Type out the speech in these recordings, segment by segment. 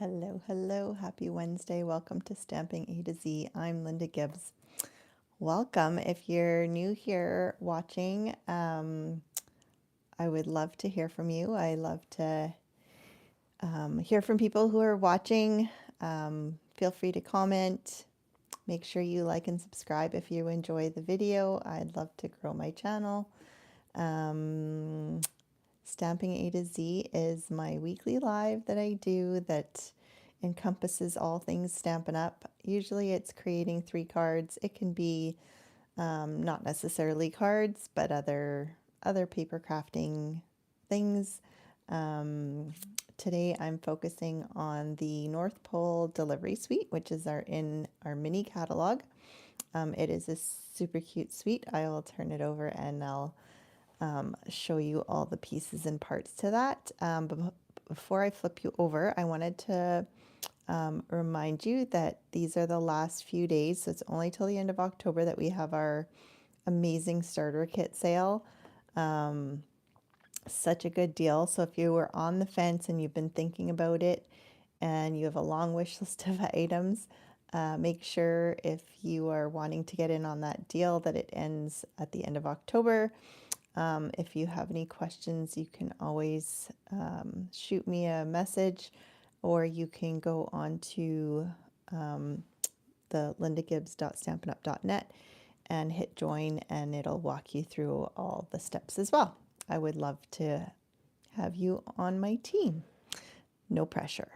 Hello, hello. Happy Wednesday. Welcome to Stamping A to Z. I'm Linda Gibbs. Welcome. If you're new here watching, I would love to hear from you. I love to hear from people who are watching. Feel free to comment. Make sure you like and subscribe if you enjoy the video. I'd love to grow my channel. Stamping A to Z is my weekly live that I do that encompasses all things Stampin' Up. Usually it's creating 3 cards. It can be not necessarily cards, but other paper crafting things. Today I'm focusing on the North Pole Delivery Suite, which is in our mini catalog. It is a super cute suite. I will turn it over and I'll show you all the pieces and parts to that. But before I flip you over, I wanted to remind you that these are the last few days. So it's only till the end of October that we have our amazing starter kit sale. Such a good deal. So if you were on the fence and you've been thinking about it and you have a long wish list of items, make sure if you are wanting to get in on that deal that it ends at the end of October. If you have any questions, you can always shoot me a message, or you can go on to the lindagibbs.stampinup.net and hit join, and it'll walk you through all the steps as well. I would love to have you on my team. No pressure.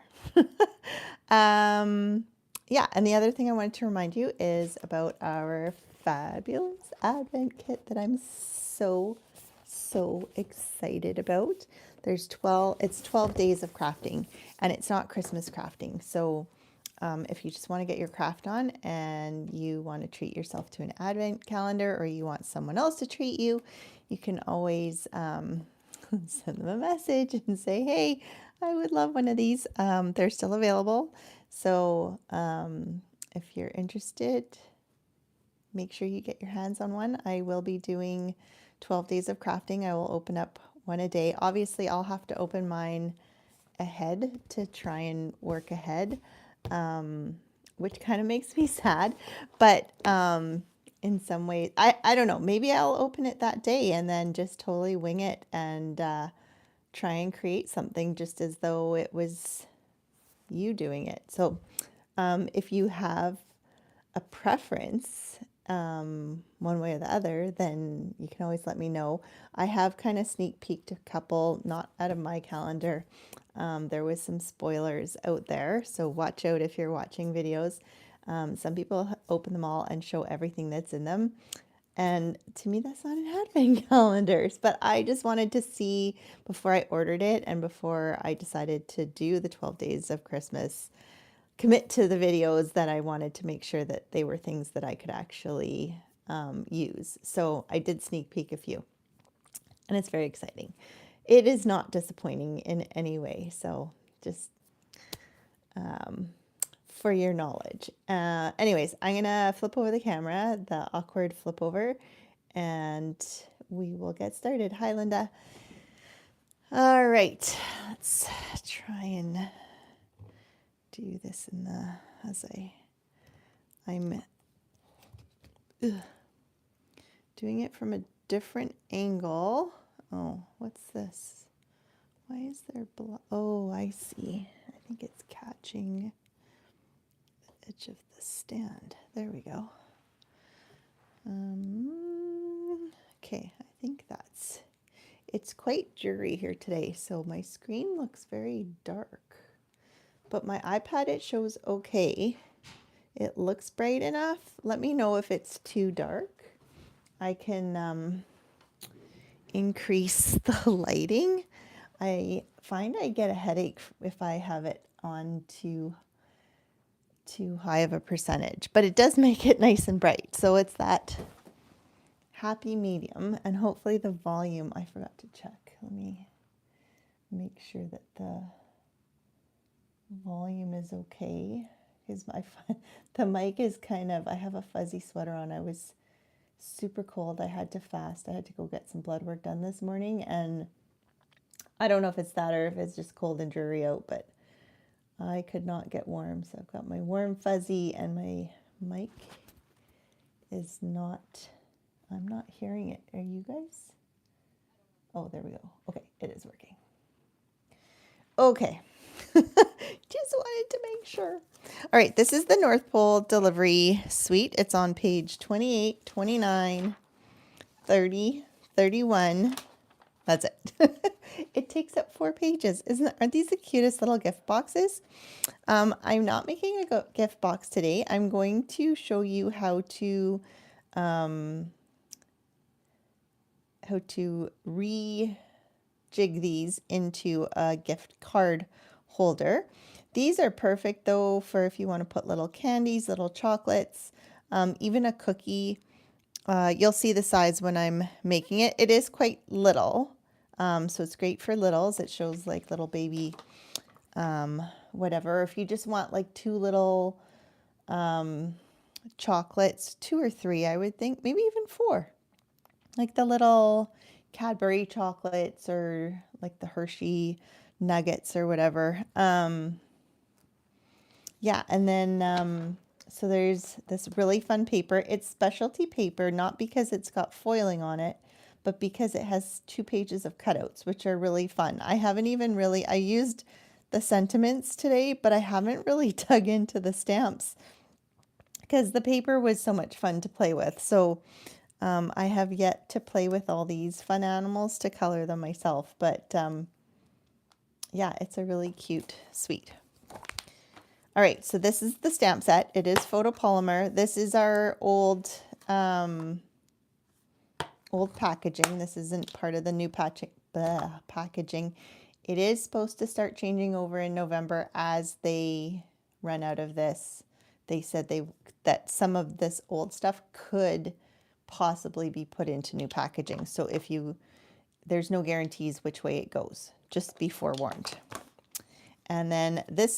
Yeah, and the other thing I wanted to remind you is about our fabulous Advent kit that I'm so excited about. It's 12 days of crafting, and it's not Christmas crafting. So if you just want to get your craft on and you want to treat yourself to an Advent calendar, or you want someone else to treat you, you can always send them a message and say, hey, I would love one of these. They're still available. So if you're interested, make sure you get your hands on one. I will be doing 12 days of crafting. I will open up one a day. Obviously, I'll have to open mine ahead to try and work ahead, which kind of makes me sad. But in some ways, I don't know, maybe I'll open it that day and then just totally wing it and try and create something just as though it was you doing it. So if you have a preference, one way or the other, then you can always let me know. I have kind of sneak peeked a couple, not out of my calendar. There was some spoilers out there, so watch out if you're watching videos. Some people open them all and show everything that's in them. And to me, that's not an advent calendars, but I just wanted to see before I ordered it and before I decided to do the 12 days of Christmas, commit to the videos, that I wanted to make sure that they were things that I could actually use. So I did sneak peek a few, and it's very exciting. It is not disappointing in any way. So just for your knowledge. Anyways, I'm gonna flip over the camera, the awkward flip over, and we will get started. Hi, Linda. All right, let's try and do this in the, I'm doing it from a different angle. Oh, what's this? Why is there blood? Oh, I see. I think it's catching the edge of the stand. There we go. Okay, I think it's quite dreary here today, so my screen looks very dark. But my iPad, it shows okay. It looks bright enough. Let me know if it's too dark. I can increase the lighting. I find I get a headache if I have it on too high of a percentage, but it does make it nice and bright. So it's that happy medium, and hopefully the volume, I forgot to check. Let me make sure that the volume is okay, because the mic is kind of, I have a fuzzy sweater on. I was super cold. I had to fast. I had to go get some blood work done this morning, and I don't know if it's that or if it's just cold and dreary out, but I could not get warm, so I've got my warm fuzzy and my mic is not, I'm not hearing it. Are you guys? Oh, there we go. Okay, it is working. Okay. Just wanted to make sure. All right, this is the North Pole delivery suite. It's on page 28, 29, 30, 31. That's it. It takes up 4 pages. Aren't these the cutest little gift boxes? I'm not making a gift box today. I'm going to show you how to rejig these into a gift card holder. These are perfect though for if you want to put little candies, little chocolates, even a cookie. You'll see the size when I'm making it. It is quite little, so it's great for littles. It shows like little baby whatever. If you just want like 2 little chocolates, 2 or 3, I would think, maybe even 4. Like the little Cadbury chocolates or like the Hershey nuggets or whatever. Yeah, and then so there's this really fun paper. It's specialty paper, not because it's got foiling on it, but because it has 2 pages of cutouts, which are really fun. I haven't even really, I used the sentiments today, but I haven't really dug into the stamps because the paper was so much fun to play with. So I have yet to play with all these fun animals to color them myself, but yeah, it's a really cute suite. All right, so this is the stamp set. It is photopolymer. This is our old packaging. This isn't part of the new packaging. It is supposed to start changing over in November as they run out of this. They said that some of this old stuff could possibly be put into new packaging. So there's no guarantees which way it goes. Just be forewarned. And then the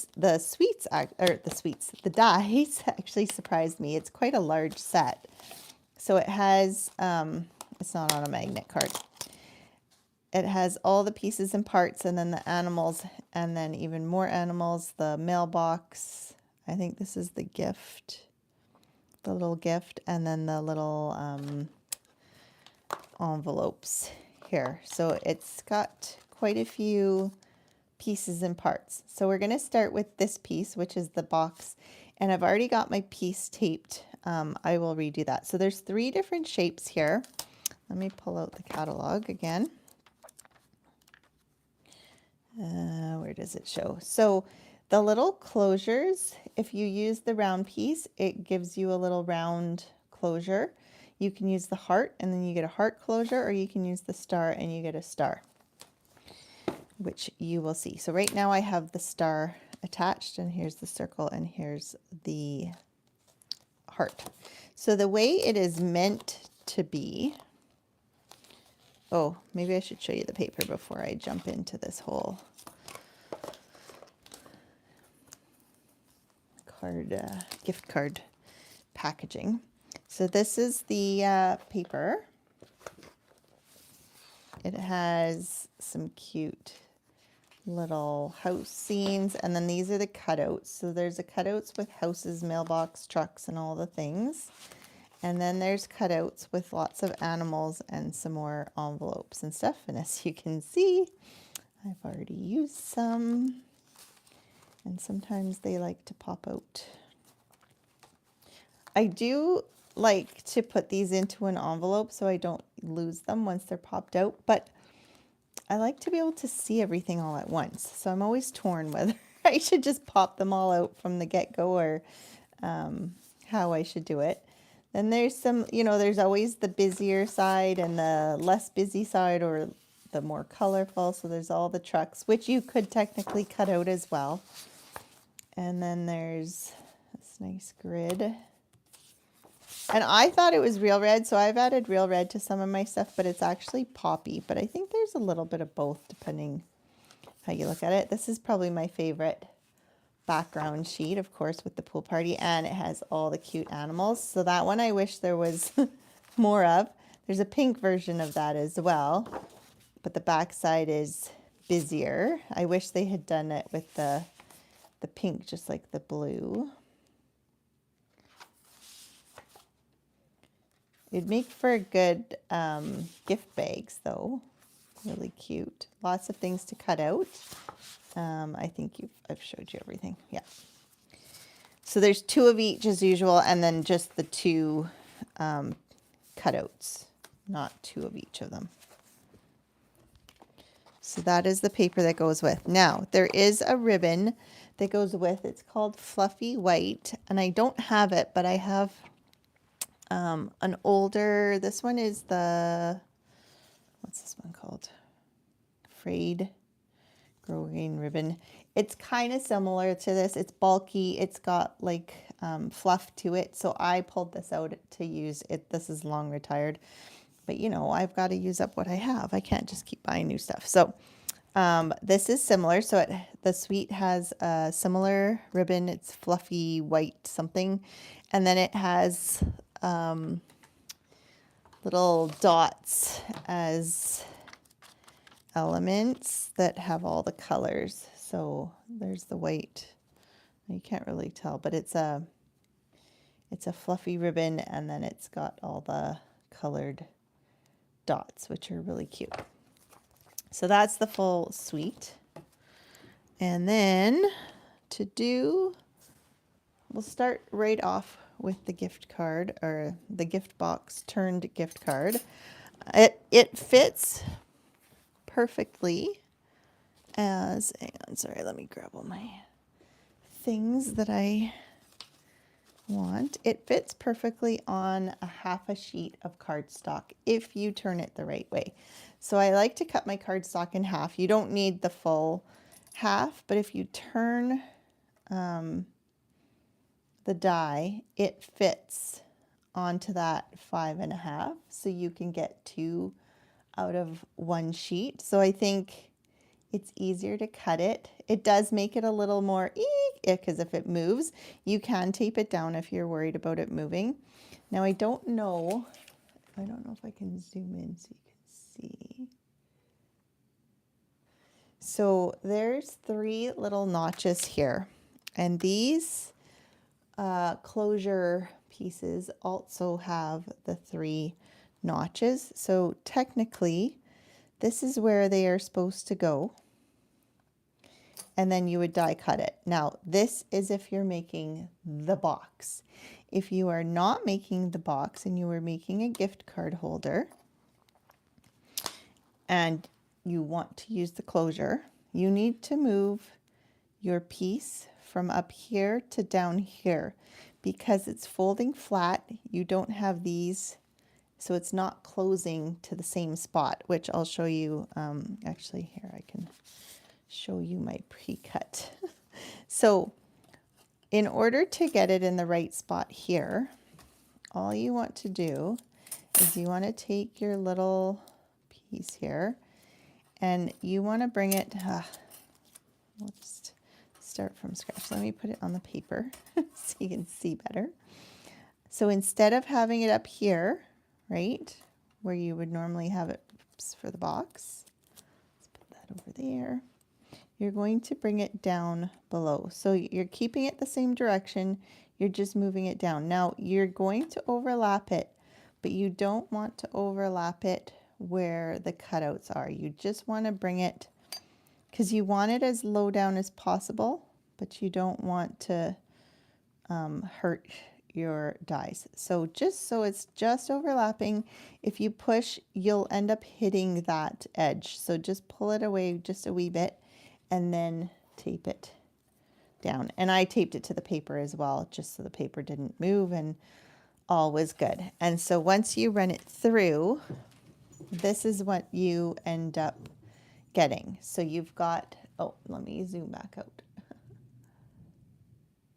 dies actually surprised me. It's quite a large set. So it has, it's not on a magnet card. It has all the pieces and parts and then the animals and then even more animals, the mailbox. I think this is the gift, the little gift, and then the little envelopes here. So it's got quite a few pieces and parts. So we're going to start with this piece, which is the box, and I've already got my piece taped. I will redo that. So there's 3 different shapes here. Let me pull out the catalog again. Where does it show? So the little closures, if you use the round piece, it gives you a little round closure. You can use the heart and then you get a heart closure, or you can use the star and you get a star, which you will see. So right now I have the star attached, and here's the circle and here's the heart. So the way it is meant to be, oh, maybe I should show you the paper before I jump into this whole gift card packaging. So this is the paper. It has some cute little house scenes, and then these are the cutouts. So there's the cutouts with houses, mailbox, trucks, and all the things. And then there's cutouts with lots of animals and some more envelopes and stuff. And as you can see, I've already used some, and sometimes they like to pop out. I do like to put these into an envelope so I don't lose them once they're popped out, but I like to be able to see everything all at once. So I'm always torn whether I should just pop them all out from the get-go or how I should do it. Then there's some, there's always the busier side and the less busy side, or the more colorful. So there's all the trucks, which you could technically cut out as well. And then there's this nice grid. And I thought it was real red, so I've added real red to some of my stuff, but it's actually poppy. But I think there's a little bit of both depending how you look at it. This is probably my favorite background sheet, of course, with the pool party, and it has all the cute animals. So that one I wish there was more of. There's a pink version of that as well, but the back side is busier. I wish they had done it with the the pink just like the blue. It'd make for good gift bags though. Really cute. Lots of things to cut out. I think I've showed you everything. Yeah. So there's 2 of each as usual, and then just the 2 cutouts, not 2 of each of them. So that is the paper that goes with. Now, there is a ribbon that goes with. It's called Fluffy White, and I don't have it, but I have an older, this one is the, what's this one called? Frayed growing ribbon. It's kind of similar to this. It's bulky. It's got like fluff to it. So I pulled this out to use it. This is long retired, but you know, I've got to use up what I have. I can't just keep buying new stuff. So this is similar. So the Sweet has a similar ribbon. It's fluffy white something. And then it has little dots as elements that have all the colors. So there's the white. You can't really tell, but it's a fluffy ribbon, and then it's got all the colored dots, which are really cute. So that's the full Sweet. And then we'll start right off with the gift card, or the gift box turned gift card. It fits perfectly as, hang on, sorry, let me grab all my things that I want. It fits perfectly on a half a sheet of cardstock if you turn it the right way. So I like to cut my cardstock in half. You don't need the full half, but if you turn the die, it fits onto that 5.5, so you can get 2 out of 1 sheet. So I think it's easier to cut it. It does make it a little more because if it moves, you can tape it down if you're worried about it moving. Now I don't know if I can zoom in so you can see. So there's 3 little notches here, and these closure pieces also have the 3 notches. So technically, this is where they are supposed to go. And then you would die cut it. Now, this is if you're making the box. If you are not making the box and you are making a gift card holder and you want to use the closure, you need to move your piece from up here to down here because it's folding flat. You don't have these, so it's not closing to the same spot, which I'll show you. Actually, here I can show you my pre-cut. So in order to get it in the right spot here, all you want to do is you want to take your little piece here and you want to bring it, we'll just start from scratch. Let me put it on the paper so you can see better. So instead of having it up here, right, where you would normally have it for the box, let's put that over there. You're going to bring it down below. So you're keeping it the same direction, you're just moving it down. Now you're going to overlap it, but you don't want to overlap it where the cutouts are. You just want to bring it, because you want it as low down as possible, but you don't want to hurt your dies. So just so it's just overlapping, if you push, you'll end up hitting that edge. So just pull it away just a wee bit and then tape it down. And I taped it to the paper as well, just so the paper didn't move and all was good. And so once you run it through, this is what you end up getting. So you've got, oh, let me zoom back out.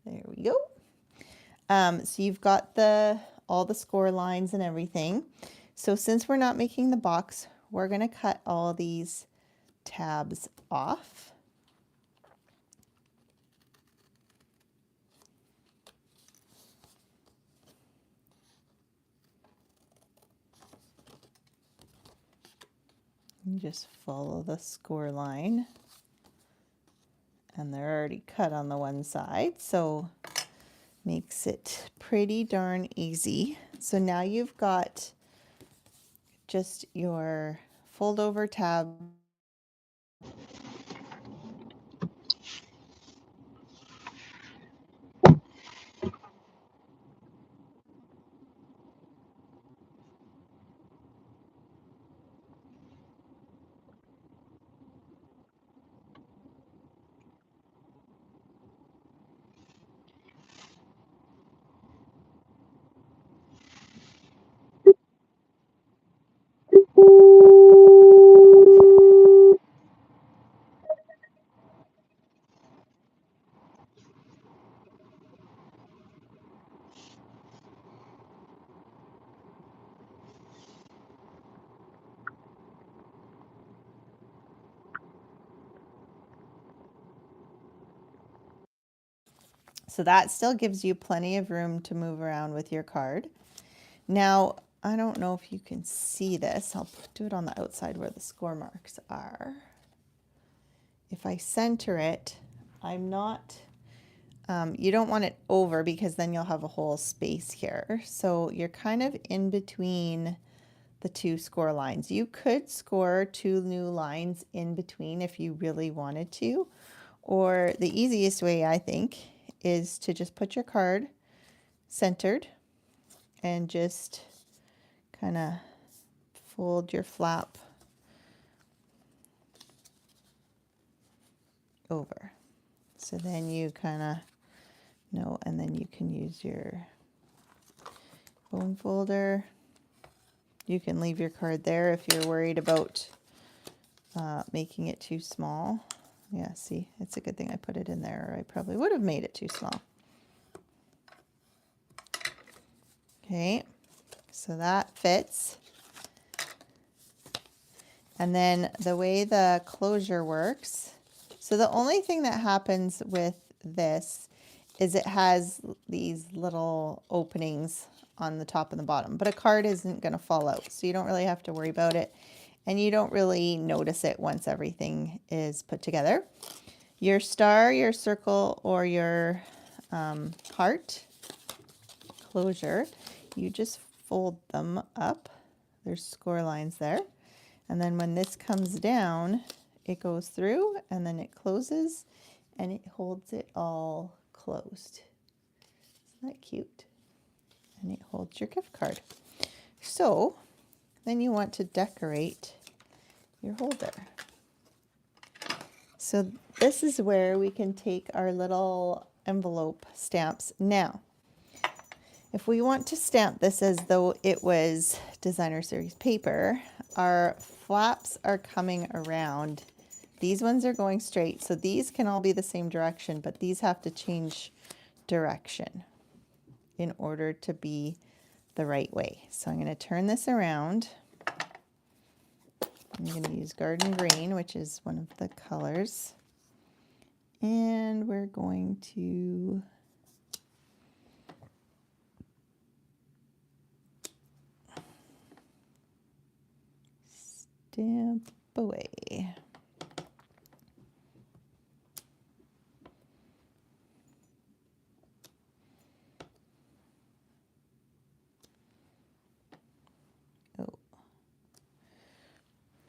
There we go. So you've got all the score lines and everything. So since we're not making the box, we're going to cut all these tabs off. You just follow the score line and they're already cut on the one side, so makes it pretty darn easy. So now you've got just your fold over tab. So that still gives you plenty of room to move around with your card. Now, I don't know if you can see this. I'll do it on the outside where the score marks are. If I center it, I'm not, you don't want it over because then you'll have a whole space here. So you're kind of in between the two score lines. You could score two new lines in between if you really wanted to, or the easiest way, I think, is to just put your card centered and just kind of fold your flap over. So then you kind of know, and then you can use your bone folder. You can leave your card there if you're worried about making it too small. Yeah, see, it's a good thing I put it in there, or I probably would have made it too small. Okay, so that fits. And then the way the closure works, so the only thing that happens with this is it has these little openings on the top and the bottom, but a card isn't going to fall out, so you don't really have to worry about it, and you don't really notice it once everything is put together. Your star, your circle, or your heart closure, you just fold them up. There's score lines there. And then when this comes down, it goes through and then it closes and it holds it all closed. Isn't that cute? And it holds your gift card. So then you want to decorate your holder. So this is where we can take our little envelope stamps. Now, if we want to stamp this as though it was designer series paper, our flaps are coming around. These ones are going straight, so these can all be the same direction, but these have to change direction in order to be the right way. So I'm going to turn this around. I'm going to use Garden Green, which is one of the colors. And we're going to stamp away.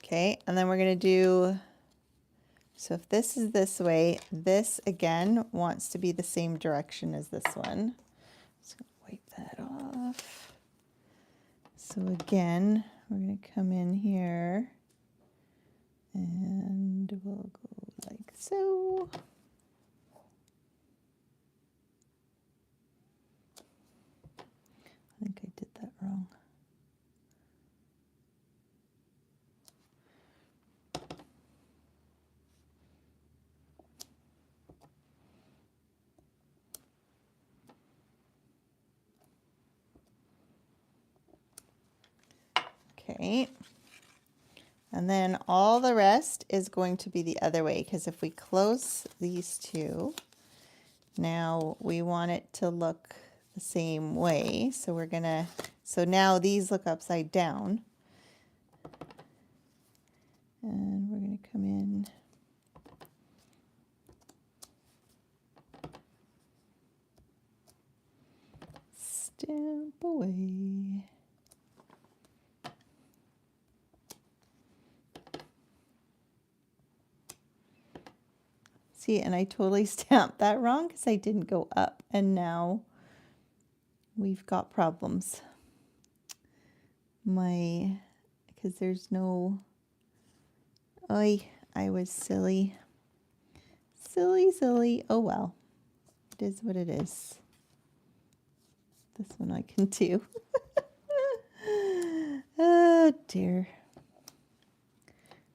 Okay, and then we're going to do, so if this is this way, this again wants to be the same direction as this one. Just going to wipe that off. So again, we're going to come in here and we'll go like so. I think I did that wrong. Okay, and then all the rest is going to be the other way, because if we close these two, now we want it to look the same way. So we're gonna, so now these look upside down. And we're gonna come in Stamp away. See, and I totally stamped that wrong because I didn't go up, and now we've got problems. Because there's no, I was silly. Silly. Oh well, it is what it is. This one I can do. Oh dear.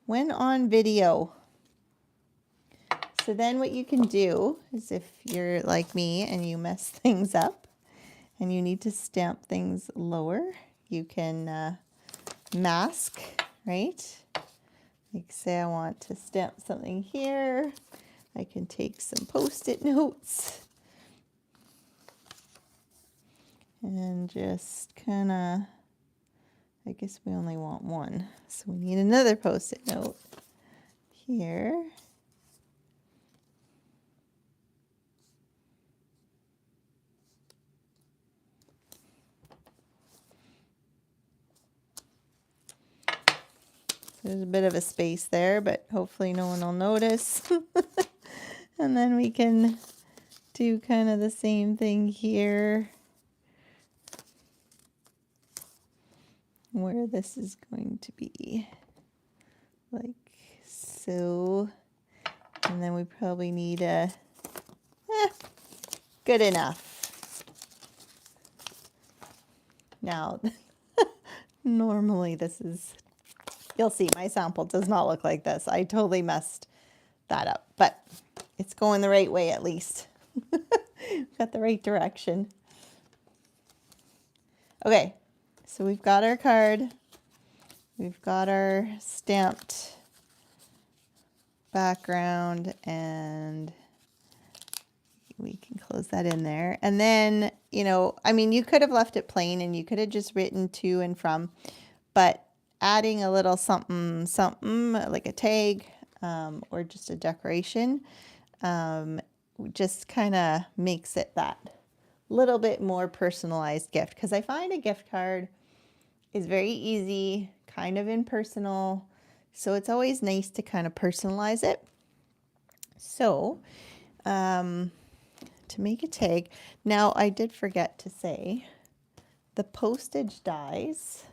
When on video. So then what you can do is, if you're like me and you mess things up and you need to stamp things lower, you can mask, right? Like say I want to stamp something here. I can take some Post-it notes and just kind of, I guess we only want one. So we need another Post-it note here. There's a bit of a space there, but hopefully no one will notice. And then we can do kind of the same thing here, where this is going to be like so. And then we probably need a, good enough. Now, normally this is, you'll see my sample does not look like this. I totally messed that up, but it's going the right way at least. Got the right direction. Okay, so we've got our card. We've got our stamped background, and we can close that in there. And then, you know, I mean, you could have left it plain and you could have just written to and from, but adding a little something, like a tag or just a decoration, just kind of makes it that little bit more personalized gift. Because I find a gift card is very easy, kind of impersonal. So it's always nice to kind of personalize it. So, to make a tag, now I did forget to say, the postage dies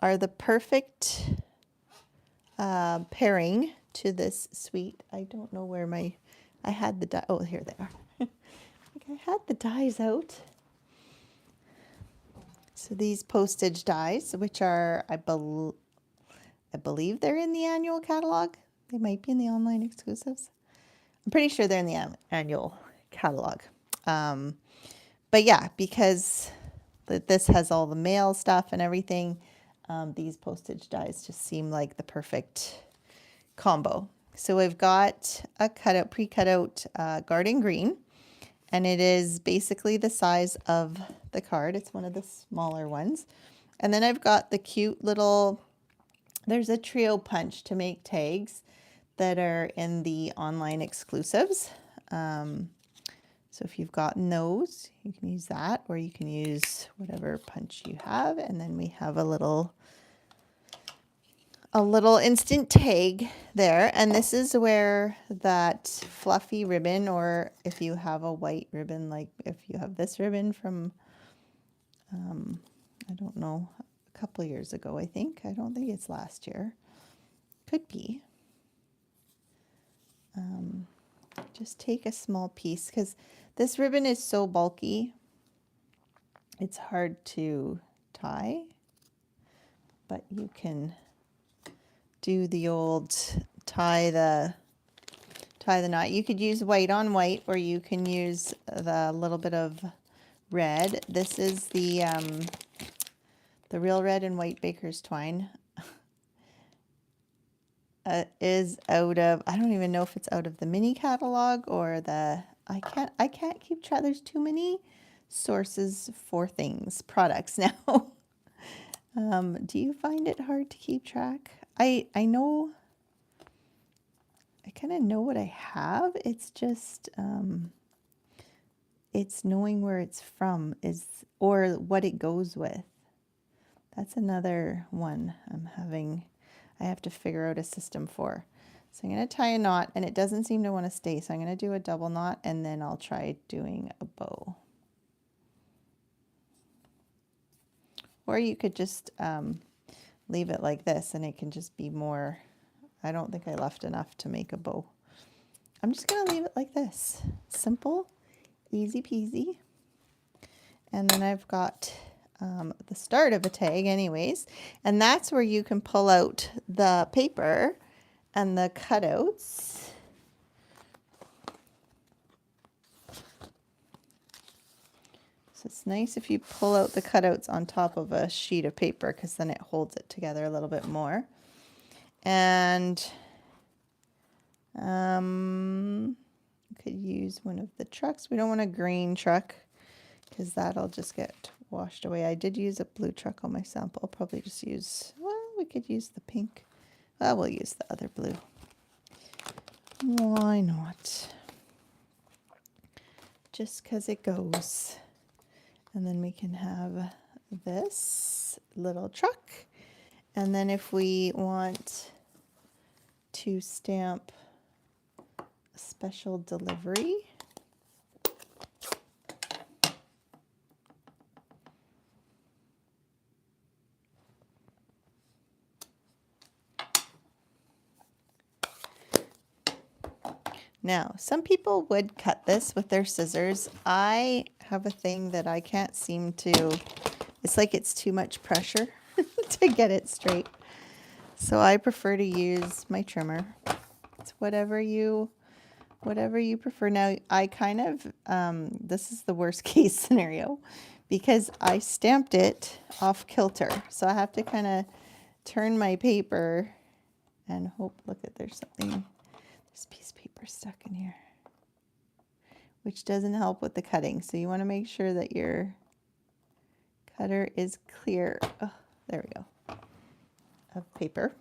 are the perfect pairing to this suite. I don't know where I had the die. Oh, here they are. I had the dies out. So these postage dies, which are, I believe they're in the annual catalog. They might be in the online exclusives. I'm pretty sure they're in the annual catalog. But yeah, because this has all the mail stuff and everything, these postage dies just seem like the perfect combo. So we've got a pre-cut out garden green, and it is basically the size of the card. It's one of the smaller ones. And then I've got the cute little, there's a trio punch to make tags that are in the online exclusives. So if you've gotten those, you can use that, or you can use whatever punch you have. And then we have a little instant tag there. And this is where that fluffy ribbon, or if you have a white ribbon, like if you have this ribbon from, I don't know, a couple of years ago, I think. I don't think it's last year. Could be. Just take a small piece, because this ribbon is so bulky, it's hard to tie, but you can do the old tie the knot. You could use white on white, or you can use the little bit of red. This is the Real Red and White Baker's Twine. Is out of, I don't even know if it's out of the mini catalog or the, I can't keep track. There's too many sources for products now. Do you find it hard to keep track? I know, I kind of know what I have. It's just, it's knowing where it's from or what it goes with. That's another one I have to figure out a system for. So I'm going to tie a knot, and it doesn't seem to want to stay. So I'm going to do a double knot, and then I'll try doing a bow. Or you could just leave it like this, and it can just be more. I don't think I left enough to make a bow. I'm just going to leave it like this. Simple, easy peasy. And then I've got the start of a tag anyways. And that's where you can pull out the paper and the cutouts. So it's nice if you pull out the cutouts on top of a sheet of paper, because then it holds it together a little bit more. And you could use one of the trucks. We don't want a green truck because that'll just get washed away. I did use a blue truck on my sample. I'll probably just use, well, we could use the pink. Well, we'll use the other blue. Why not? Just because it goes. And then we can have this little truck. And then if we want to stamp a special delivery, now, some people would cut this with their scissors. I have a thing that I can't seem to, it's like it's too much pressure to get it straight. So I prefer to use my trimmer. It's whatever you prefer. Now, I kind of, this is the worst case scenario because I stamped it off kilter. So I have to kind of turn my paper and hope, look at, there's something. This piece of paper stuck in here, which doesn't help with the cutting. So you want to make sure that your cutter is clear. Oh, there we go. Of paper.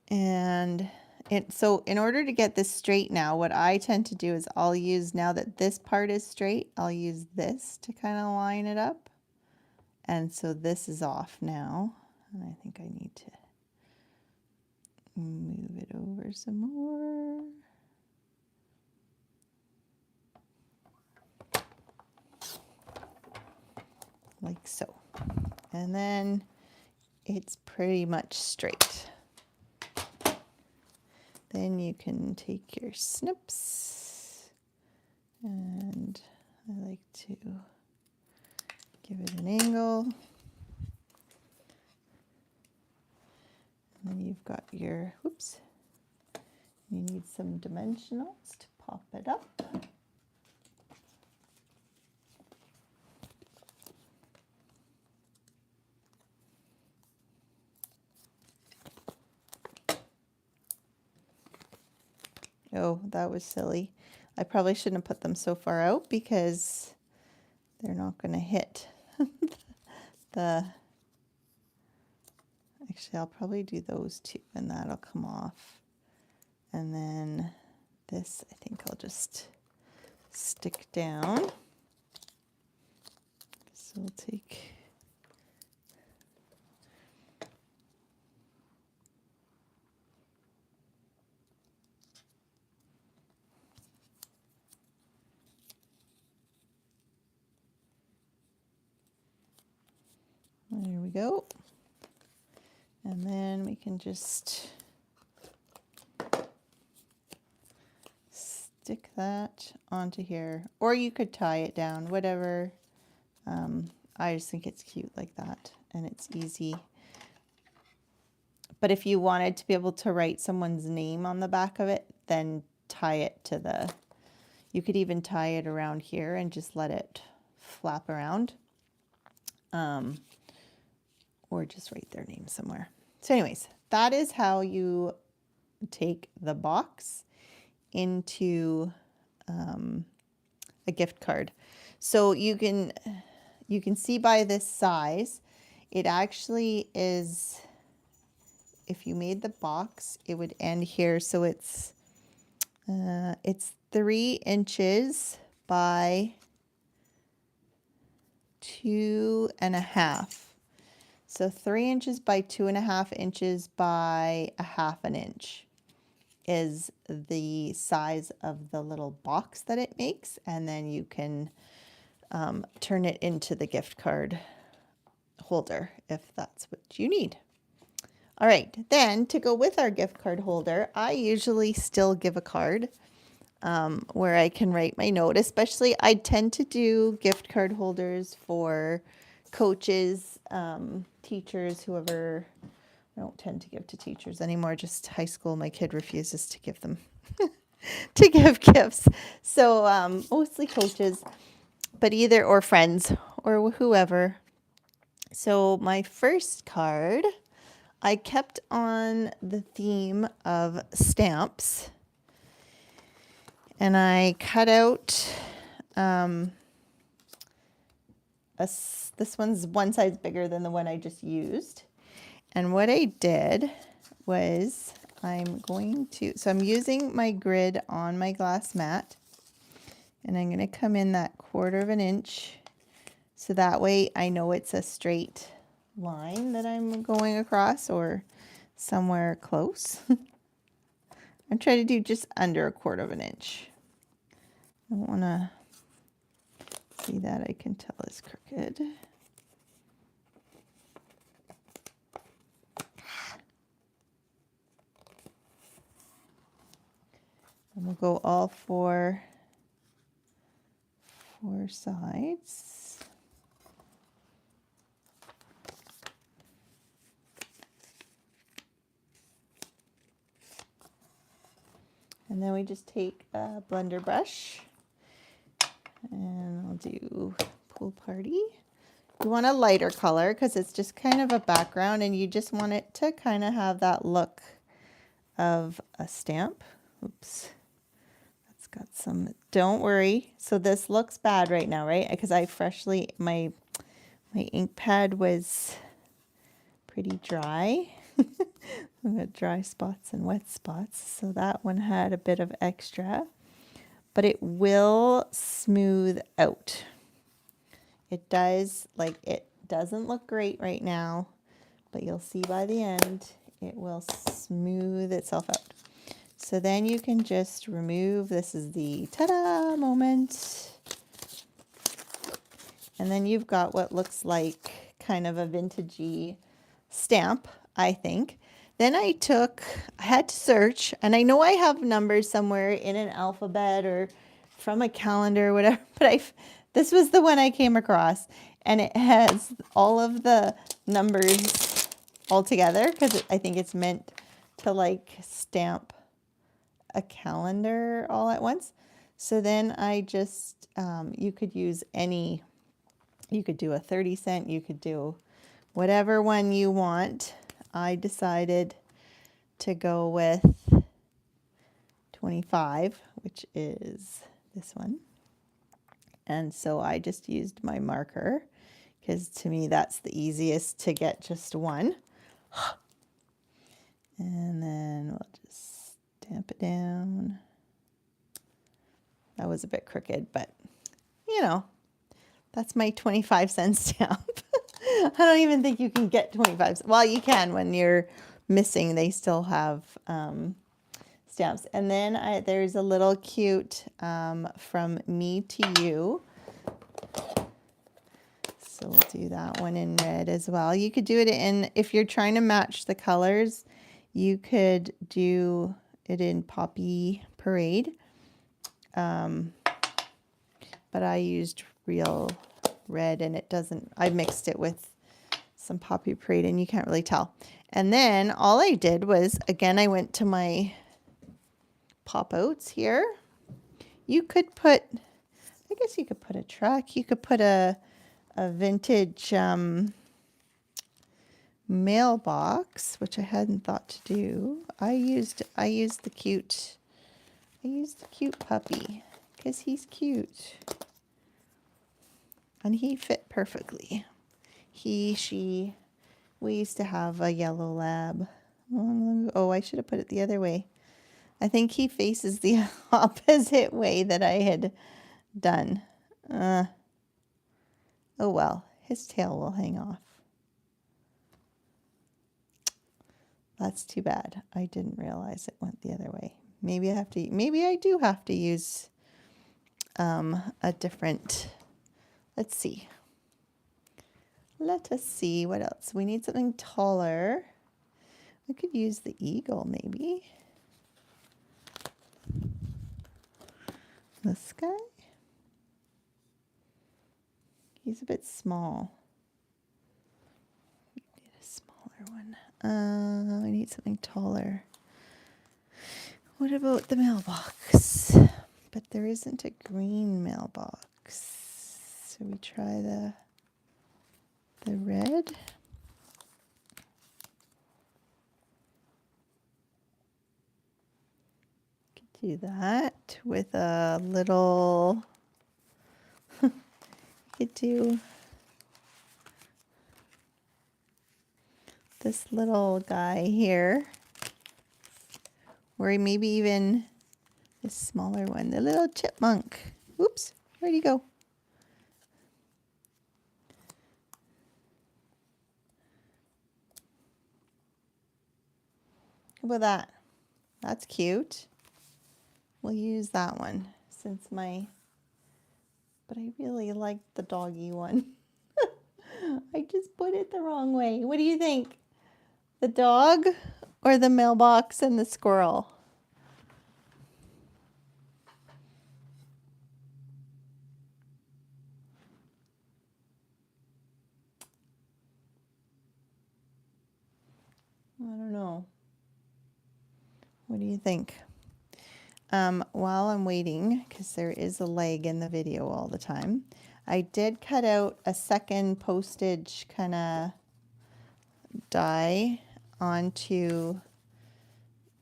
And so in order to get this straight now, what I tend to do is I'll use, now that this part is straight, I'll use this to kind of line it up. And so this is off now. And I think I need to move it over some more. Like so. And then it's pretty much straight. Then you can take your snips, and I like to give it an angle. And then you've got your, whoops, you need some dimensionals to pop it up. Oh, that was silly. I probably shouldn't have put them so far out because they're not going to hit the, actually I'll probably do those two and that'll come off. And then this, I think I'll just stick down. So we'll take, there we go. And then we can just stick that onto here. Or you could tie it down, whatever. I just think it's cute like that. And it's easy. But if you wanted to be able to write someone's name on the back of it, then tie it to the, you could even tie it around here and just let it flap around. Or just write their name somewhere. So anyways, that is how you take the box into a gift card. So you can see by this size, it actually is, if you made the box, it would end here. So it's 3 inches by 2.5. So 3 inches by 2.5 inches by 1/2 inch is the size of the little box that it makes. And then you can turn it into the gift card holder if that's what you need. All right, then to go with our gift card holder, I usually still give a card where I can write my note. Especially, I tend to do gift card holders for coaches, teachers, whoever. I don't tend to give to teachers anymore, just high school. My kid refuses to give them to give gifts. So mostly coaches, but either or friends or whoever. So my first card, I kept on the theme of stamps, and I cut out this one's one size bigger than the one I just used. And what I did was I'm using my grid on my glass mat, and I'm going to come in that 1/4 inch. So that way I know it's a straight line that I'm going across or somewhere close. I'm trying to do just under 1/4 inch. I don't want to see that. I can tell it's crooked. And we'll go all four sides. And then we just take a blender brush, and I'll do Pool Party. You want a lighter color because it's just kind of a background, and you just want it to kind of have that look of a stamp. Oops. That's got some, don't worry. So this looks bad right now, right? Because I freshly, my ink pad was pretty dry. I've got dry spots and wet spots. So that one had a bit of extra, but it will smooth out. It does, like, it doesn't look great right now, but you'll see by the end, it will smooth itself out. So then you can just remove, this is the ta-da moment. And then you've got what looks like kind of a vintagey stamp, I think. Then I had to search, and I know I have numbers somewhere in an alphabet or from a calendar or whatever, but this was the one I came across, and it has all of the numbers all together because I think it's meant to like stamp a calendar all at once. So then I just, you could use any, you could do a 30-cent, you could do whatever one you want. I decided to go with 25, which is this one. And so I just used my marker because to me that's the easiest to get just one. And then we'll just stamp it down. That was a bit crooked, but you know, that's my 25-cent stamp. I don't even think you can get 25. Well, you can when you're missing. They still have stamps. And then there's a little cute from me to you. So we'll do that one in red as well. You could do it in, if you're trying to match the colors, you could do it in Poppy Parade. But I used real red, and it doesn't, I mixed it with some Poppy Parade, and you can't really tell. And then all I did was, again, I went to my pop outs here. You could put, I guess you could put a truck, you could put a vintage mailbox, which I hadn't thought to do. I used the cute puppy because he's cute. And he fit perfectly. She, we used to have a yellow lab. Oh, I should have put it the other way. I think he faces the opposite way that I had Done. Oh well, his tail will hang off. That's too bad. I didn't realize it went the other way. Maybe I do have to use a different, let's see. Let us see what else. We need something taller. We could use the eagle maybe. This guy? He's a bit small. We need a smaller one. I need something taller. What about the mailbox? But there isn't a green mailbox. So we try the red. Could do that with a little. Could do this little guy here, or maybe even this smaller one, the little chipmunk. Oops, where'd he go? How about that? That's cute. We'll use that one since but I really like the doggy one. I just put it the wrong way. What do you think? The dog or the mailbox and the squirrel? I don't know. What do you think? While I'm waiting, because there is a lag in the video all the time, I did cut out a second postage kind of die onto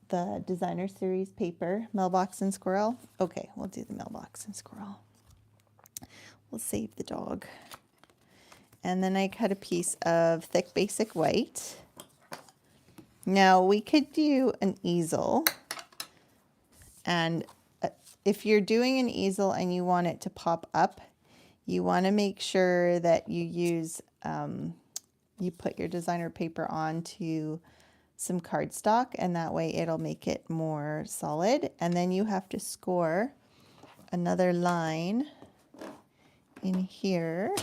the designer series paper, mailbox and squirrel. Okay, we'll do the mailbox and squirrel. We'll save the dog. And then I cut a piece of thick basic white. Now we could do an easel. And if you're doing an easel and you want it to pop up, you want to make sure that you use, you put your designer paper onto some cardstock, and that way it'll make it more solid. And then you have to score another line in here.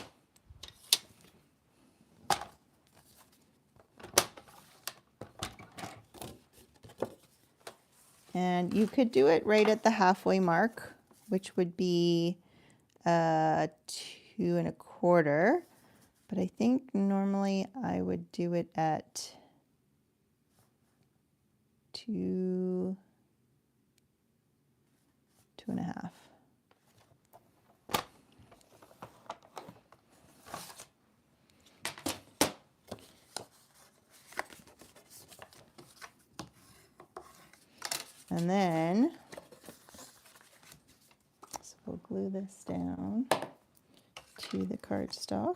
And you could do it right at the halfway mark, which would be 2 1/4. But I think normally I would do it at 2 1/2. And then, so we'll glue this down to the cardstock.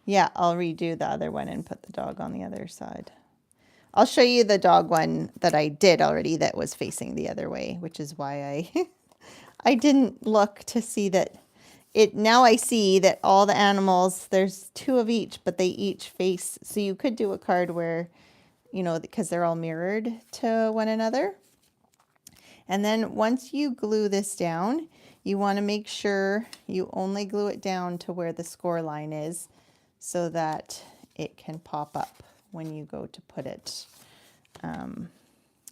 Yeah, I'll redo the other one and put the dog on the other side. I'll show you the dog one that I did already that was facing the other way, which is why I didn't look to see that. Now I see that all the animals, there's 2 of each, but they each face. So you could do a card where, you know, because they're all mirrored to one another. And then once you glue this down, you want to make sure you only glue it down to where the score line is so that it can pop up when you go to put it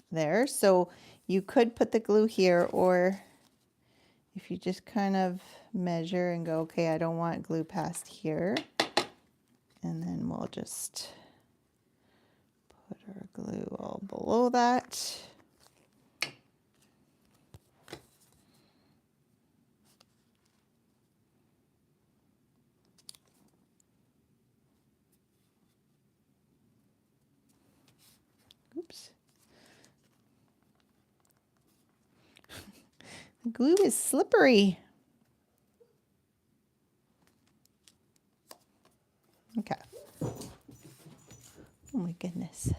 there. So you could put the glue here, or if you just kind of measure and go, okay, I don't want glue past here. And then we'll just put our glue all below that. Oops. The glue is slippery. Okay. Oh my goodness.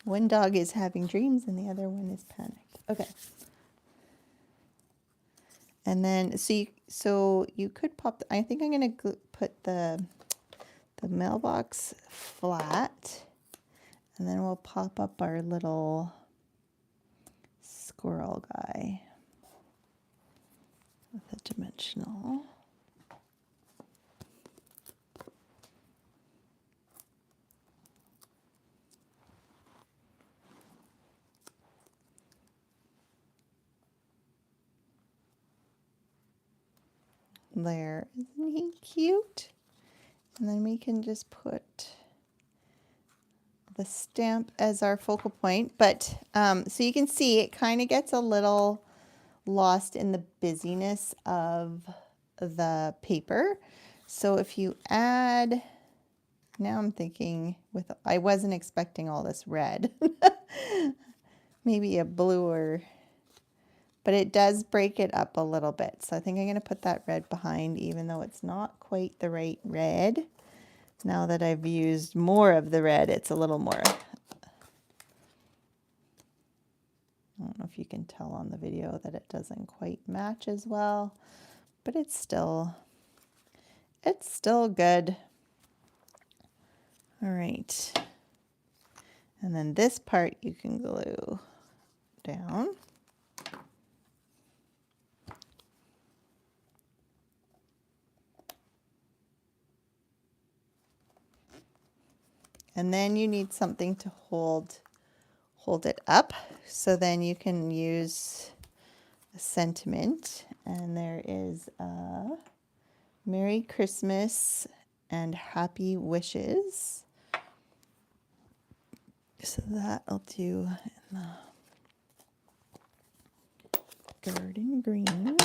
One dog is having dreams and the other one is panicked. Okay. And then, so you could pop, I think I'm going to put the mailbox flat, and then we'll pop up our little squirrel guy with a dimensional. There, isn't he cute? And then we can just put the stamp as our focal point. But so you can see it kind of gets a little lost in the busyness of the paper. So if you add, now I'm thinking I wasn't expecting all this red. Maybe a bluer, but it does break it up a little bit. So I think I'm going to put that red behind, even though it's not quite the right red. Now that I've used more of the red, it's a little more, I don't know if you can tell on the video that it doesn't quite match as well, but it's still good. All right. And then this part you can glue down. And then you need something to hold it up. So then you can use a sentiment, and there is a Merry Christmas and Happy Wishes. So that I'll do in the garden green.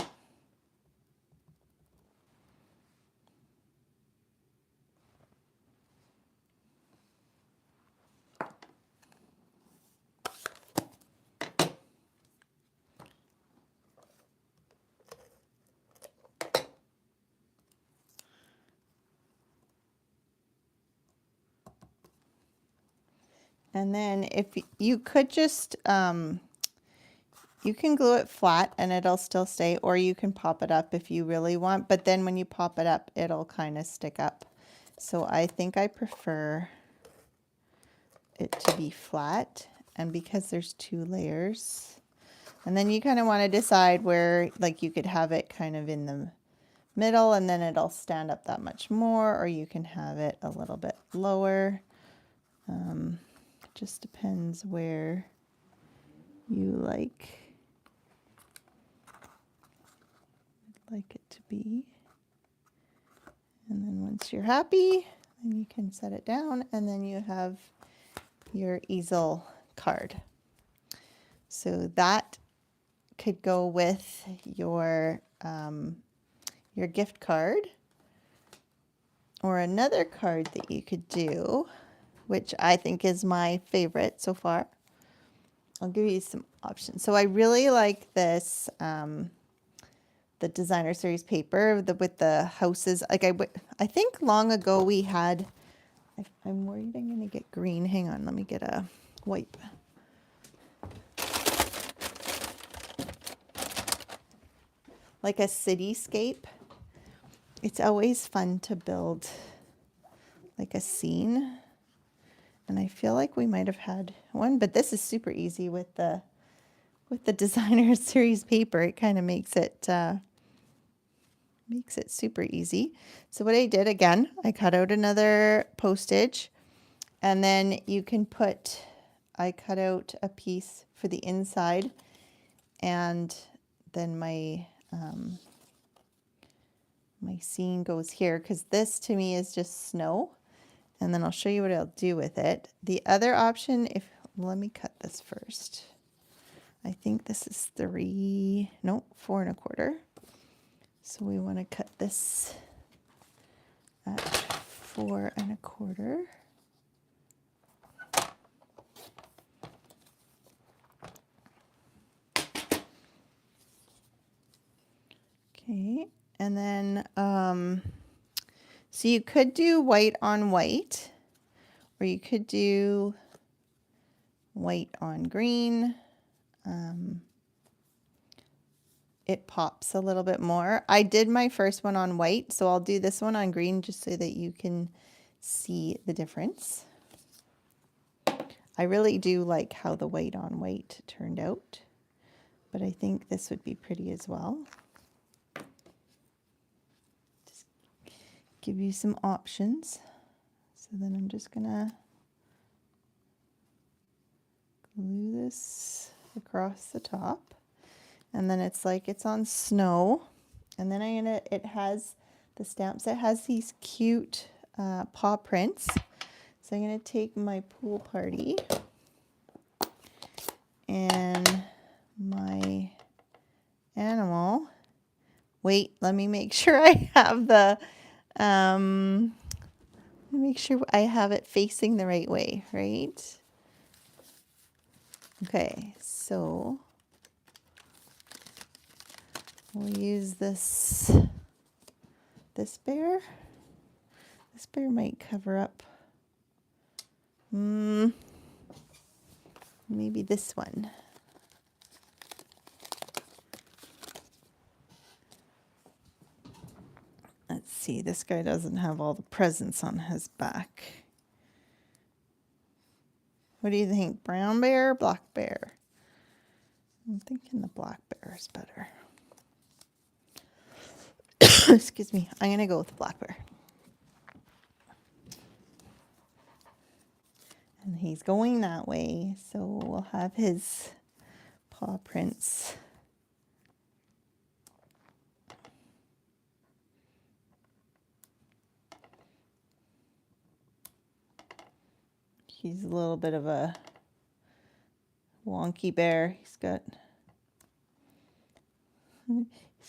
And then if you could just, you can glue it flat and it'll still stay, or you can pop it up if you really want. But then when you pop it up, it'll kind of stick up. So I think I prefer it to be flat. And because there's 2 layers, and then you kind of want to decide where, like you could have it kind of in the middle and then it'll stand up that much more, or you can have it a little bit lower. Just depends where you like it to be. And then once you're happy, then you can set it down, and then you have your easel card. So that could go with your gift card. Or another card that you could do, which I think is my favorite so far. I'll give you some options. So I really like this, the designer series paper with the houses. Like I think long ago we had, I'm worried I'm going to get green. Hang on, let me get a wipe. Like a cityscape. It's always fun to build like a scene. And I feel like we might have had one, but this is super easy with the designer series paper. It kind of makes it super easy. So what I did, again, I cut out another postage, and then you can I cut out a piece for the inside, and then my scene goes here, because this to me is just snow. And then I'll show you what I'll do with it. The other option, let me cut this first. I think this is 4 1/4. So we want to cut this at 4 1/4. Okay, and then so So you could do white on white, or you could do white on green. It pops a little bit more. I did my first one on white, so I'll do this one on green just so that you can see the difference. I really do like how the white on white turned out, but I think this would be pretty as well. Just give you some options. So then I'm just gonna glue this across the top, and then it's like it's on snow. And then it has the stamps. It has these cute paw prints. So I'm gonna take my pool party and my animal. Wait, let me make sure I have the, make sure I have it facing the right way, right? Okay, so we'll use this bear. This bear might cover up. Maybe this one. Let's see, this guy doesn't have all the presents on his back. What do you think, brown bear or black bear? I'm thinking the black bear is better. Excuse me, I'm gonna go with the black bear. And he's going that way, so we'll have his paw prints. He's a little bit of a wonky bear. He's got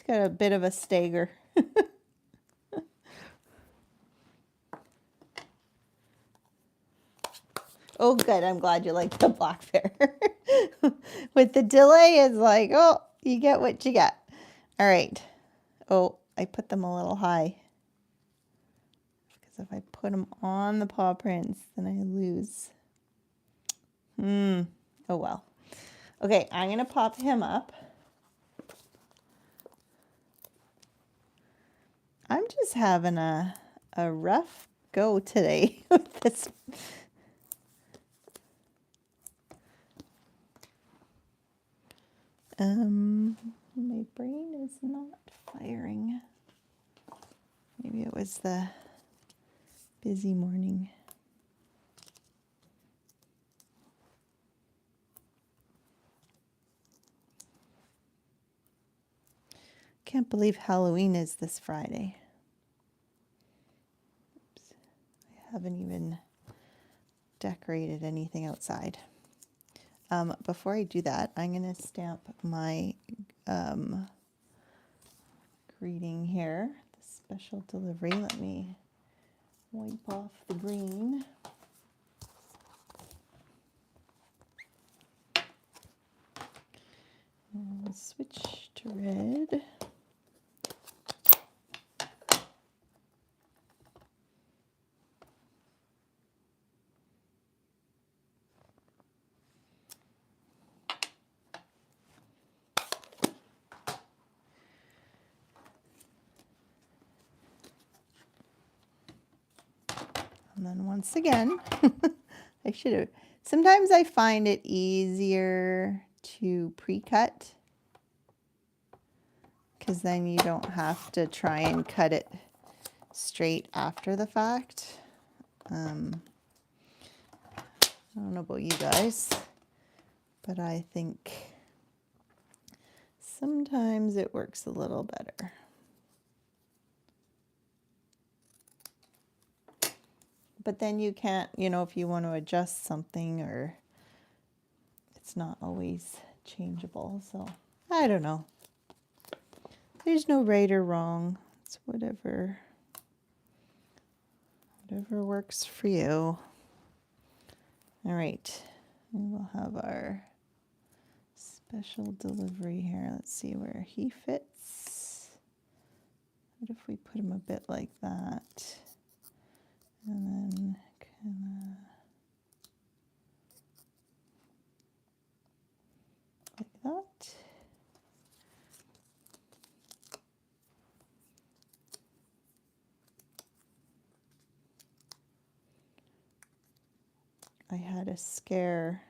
a bit of a stagger. Oh, good. I'm glad you like the black bear. With the delay, it's like, oh, you get what you get. All right. Oh, I put them a little high. Because if I put them on the paw prints, then I lose. Oh, well. Okay, I'm going to pop him up. I'm just having a rough go today with this. My brain is not firing. Maybe it was the busy morning. Can't believe Halloween is this Friday. Oops. I haven't even decorated anything outside. Before I do that, I'm going to stamp my greeting here, the special delivery. Let me wipe off the green. And switch to red. And then once again, I should have, sometimes I find it easier to pre-cut because then you don't have to try and cut it straight after the fact. I don't know about you guys, but I think sometimes it works a little better. But then you can't, you know, if you want to adjust something, or it's not always changeable. So I don't know. There's no right or wrong. It's whatever works for you. All right. And we'll have our special delivery here. Let's see where he fits. What if we put him a bit like that? And then kind of like that. I had a scare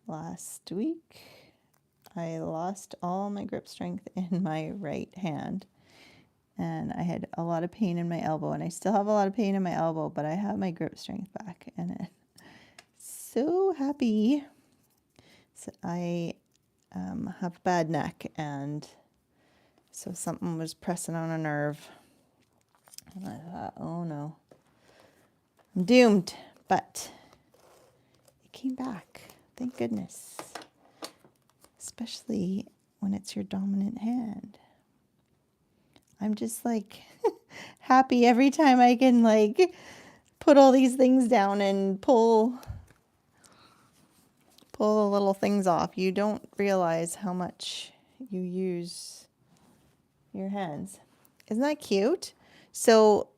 last week. I lost all my grip strength in my right hand, and I had a lot of pain in my elbow, and I still have a lot of pain in my elbow, but I have my grip strength back, and I'm so happy. So I have a bad neck, and so something was pressing on a nerve, and I thought, oh no, I'm doomed, but it came back, thank goodness, especially when it's your dominant hand. I'm just like happy every time I can like put all these things down and pull the little things off. You don't realize how much you use your hands. Isn't that cute? So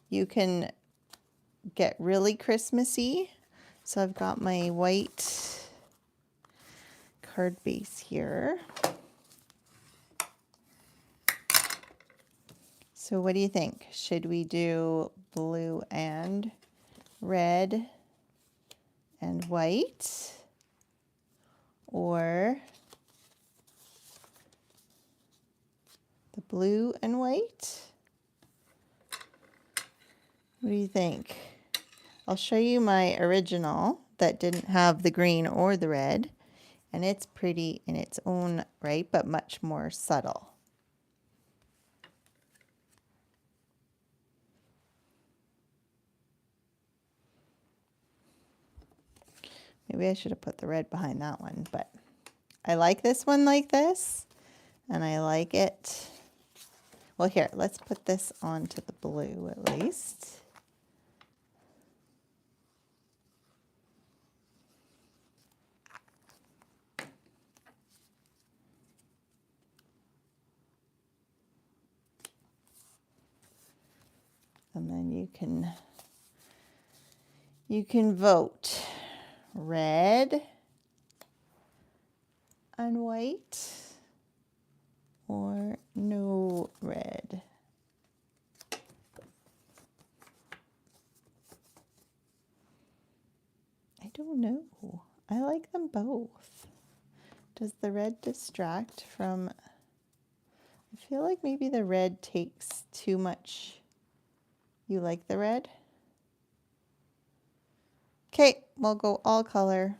you can get really Christmassy. So I've got my white card base here. So what do you think? Should we do blue and red and white, or the blue and white? What do you think? I'll show you my original that didn't have the green or the red, and it's pretty in its own right, but much more subtle. Maybe I should have put the red behind that one, but I like this one like this, and I like it. Well, here, let's put this onto the blue at least. And then you can vote red and white or no red. I don't know. I like them both. Does the red distract from... I feel like maybe the red takes too much. You like the red? Okay, we'll go all color.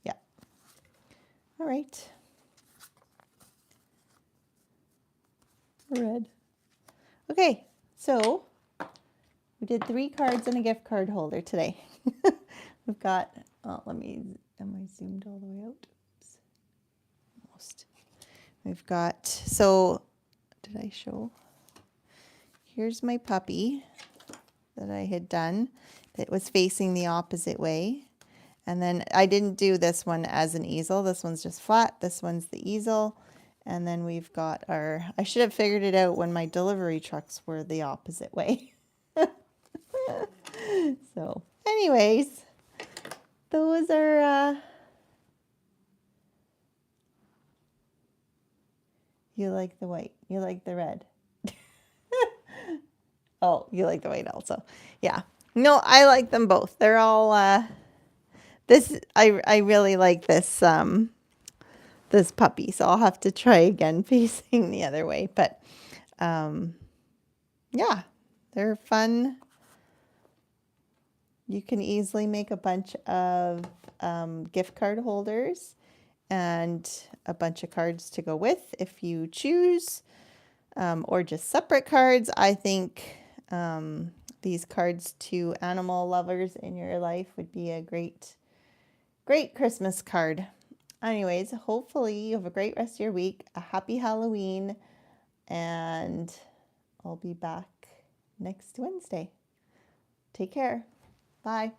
Yeah. All right. Red. Okay, so we did 3 cards and a gift card holder today. We've got, oh, am I zoomed all the way out? Oops. Almost. We've got, so did I show? Here's my puppy that I had done that was facing the opposite way. And then I didn't do this one as an easel. This one's just flat. This one's the easel. And then we've got our, I should have figured it out when my delivery trucks were the opposite way. So anyways, those are, you like the white, you like the red. Oh, you like the white also. Yeah. No, I like them both. They're all, I really like this, this puppy, so I'll have to try again facing the other way. But yeah, they're fun. You can easily make a bunch of gift card holders and a bunch of cards to go with if you choose, or just separate cards. I think these cards to animal lovers in your life would be a great Christmas card. Anyways, hopefully you have a great rest of your week, a happy Halloween, and I'll be back next Wednesday. Take care. Bye.